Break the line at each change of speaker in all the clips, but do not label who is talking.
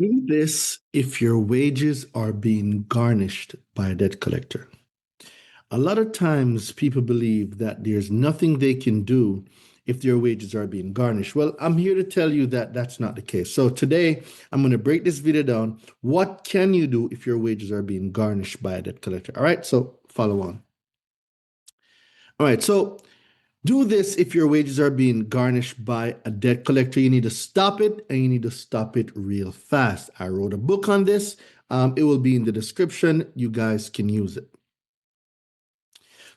Do this if your wages are being garnished by a debt collector. A lot of times people believe that there's nothing they can do if their wages are being garnished. Well, I'm here to tell you that that's not the case. So today I'm going to break this video down. What can you do if your wages are being garnished by a debt collector? All right, so follow on. All right, so do this if your wages are being garnished by a debt collector. You need to stop it, and you need to stop it real fast. I wrote a book on this. It will be in the description. You guys can use it.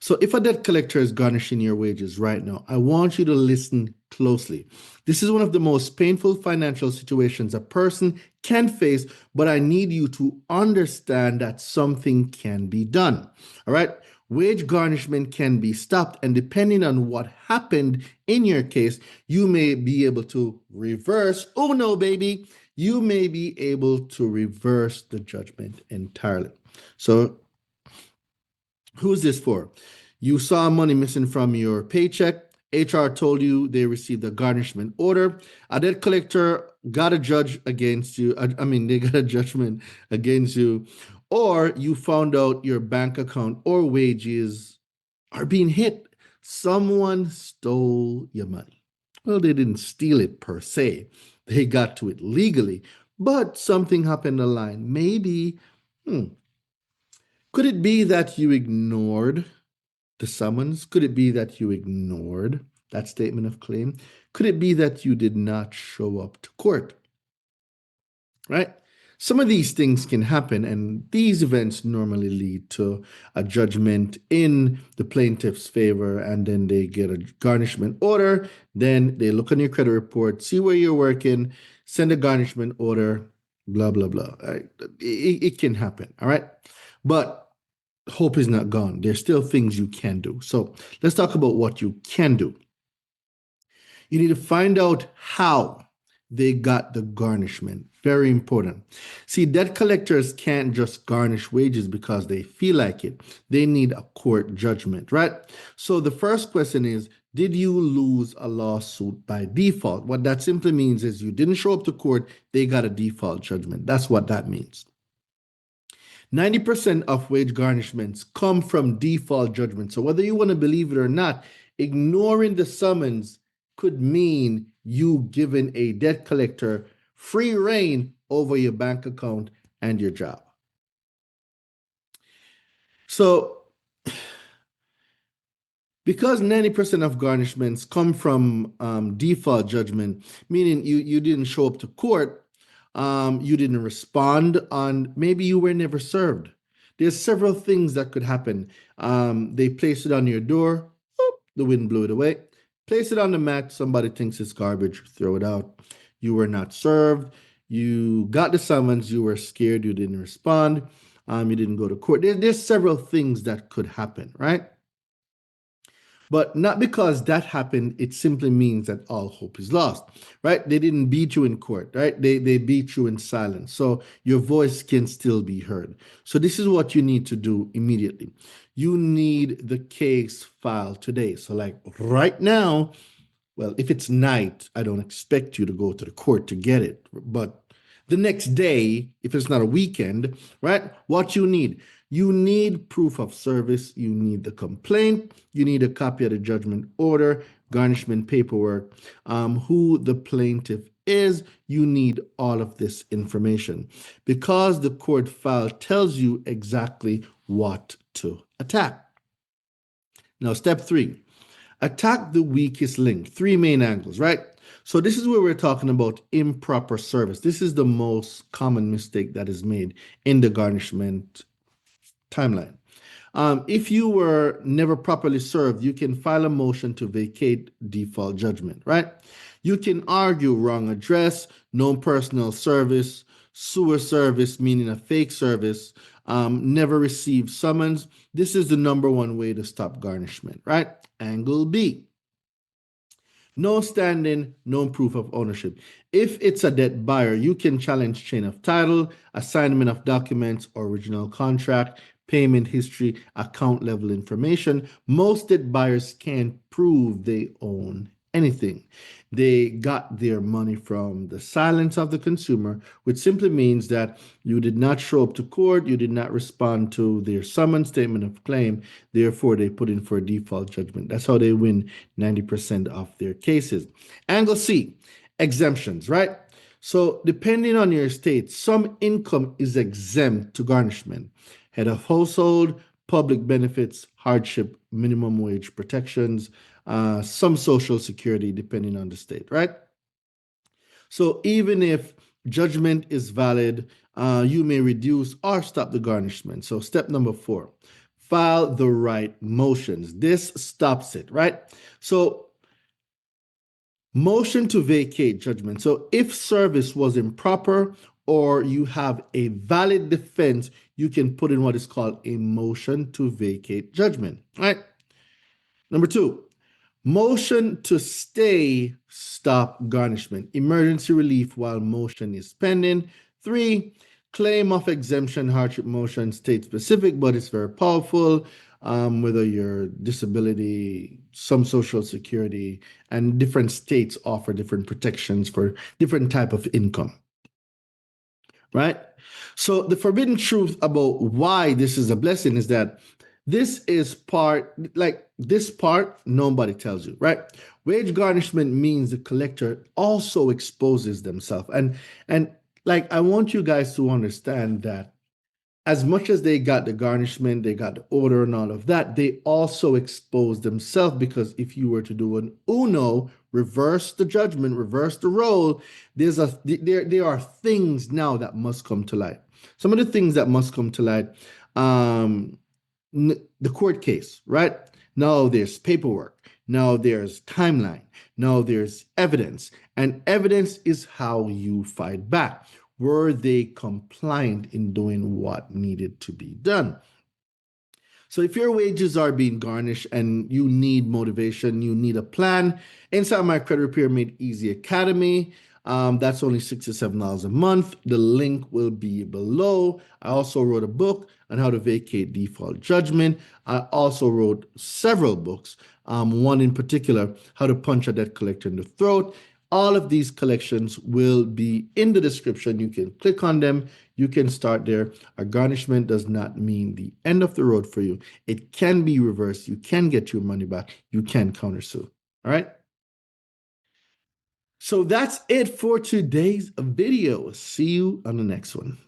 So if a debt collector is garnishing your wages right now, I want you to listen closely. This is one of the most painful financial situations a person can face, but I need you to understand that something can be done. All right. Wage garnishment can be stopped, and depending on what happened in your case, you may be able to reverse. Oh no, baby. You may be able to reverse the judgment entirely. So who's this for? You saw money missing from your paycheck. HR told you they received a garnishment order. A debt collector got a judge against you. They got a judgment against you. Or you found out your bank account or wages are being hit. Someone stole your money. Well, they didn't steal it per se. They got to it legally, but something happened in the line. Maybe, could it be that you ignored the summons? Could it be that you ignored that statement of claim? Could it be that you did not show up to court? Right? Some of these things can happen, and these events normally lead to a judgment in the plaintiff's favor, and then they get a garnishment order. Then they look on your credit report, see where you're working, send a garnishment order, blah, blah, blah. Right? It can happen. All right. But hope is not gone. There's still things you can do. So let's talk about what you can do. You need to find out how they got the garnishment. Very important. See, debt collectors can't just garnish wages because they feel like it. They need a court judgment, right? So the first question is, did you lose a lawsuit by default? What that simply means is you didn't show up to court, they got a default judgment. That's what that means. 90% of wage garnishments come from default judgment. So whether you want to believe it or not, ignoring the summons could mean you giving a debt collector free reign over your bank account and your job. So because 90% of garnishments come from default judgment, meaning you didn't show up to court, you didn't respond on, maybe you were never served. There's several things that could happen. They placed it on your door, the wind blew it away. Place it on the mat, somebody thinks it's garbage, throw it out. You were not served. You got the summons, you were scared, you didn't respond. You didn't go to court. There's several things that could happen, right? But not because that happened, it simply means that all hope is lost, right? They didn't beat you in court, right? They beat you in silence. So your voice can still be heard. So this is what you need to do immediately. You need the case filed today. So like right now, well, if it's night, I don't expect you to go to the court to get it. But the next day, if it's not a weekend, right? What you need? You need proof of service. You need the complaint. You need a copy of the judgment order, garnishment paperwork, who the plaintiff is. You need all of this information because the court file tells you exactly what to attack. Now, step 3, attack the weakest link. 3 main angles, right? So this is where we're talking about improper service. This is the most common mistake that is made in the garnishment timeline. If you were never properly served, you can file a motion to vacate default judgment, right? You can argue wrong address, no personal service, sewer service, meaning a fake service, never received summons. This is the number one way to stop garnishment, right? Angle B. No standing, no proof of ownership. If it's a debt buyer, you can challenge chain of title, assignment of documents, original contract, payment history, account level information. Most debt buyers can't prove they own anything. They got their money from the silence of the consumer, which simply means that you did not show up to court, you did not respond to their summons statement of claim, therefore they put in for a default judgment. That's how they win 90% of their cases. Angle C, exemptions, right? So, depending on your state, some income is exempt to garnishment. Head of household, public benefits, hardship, minimum wage protections, some social security, depending on the state, right? So, even if judgment is valid, you may reduce or stop the garnishment. So, step number 4, file the right motions. This stops it, right? So, motion to vacate judgment. So if service was improper or you have a valid defense, you can put in what is called a motion to vacate judgment. All right. Number 2, motion to stay stop garnishment. Emergency relief while motion is pending. 3, claim of exemption hardship motion, state specific, but it's very powerful. Whether your disability, some social security, and different states offer different protections for different type of income, right? So the forbidden truth about why this is a blessing is that this is part, like this part, nobody tells you, right? Wage garnishment means the collector also exposes themselves. And like I want you guys to understand that as much as they got the garnishment, they got the order and all of that, they also expose themselves because if you were to do an uno, reverse the judgment, reverse the role, there are things now that must come to light. Some of the things that must come to light, um, the court case, right? Now there's paperwork. Now there's timeline. Now there's evidence. And evidence is how you fight back. Were they compliant in doing what needed to be done? So if your wages are being garnished and you need motivation, you need a plan, inside my Credit Repair Made Easy Academy, that's only $67 a month. The link will be below. I also wrote a book on how to vacate default judgment. I also wrote several books, one in particular, how to punch a debt collector in the throat. All of these collections will be in the description. You can click on them. You can start there. A garnishment does not mean the end of the road for you. It can be reversed. You can get your money back. You can countersue. All right. So that's it for today's video. See you on the next one.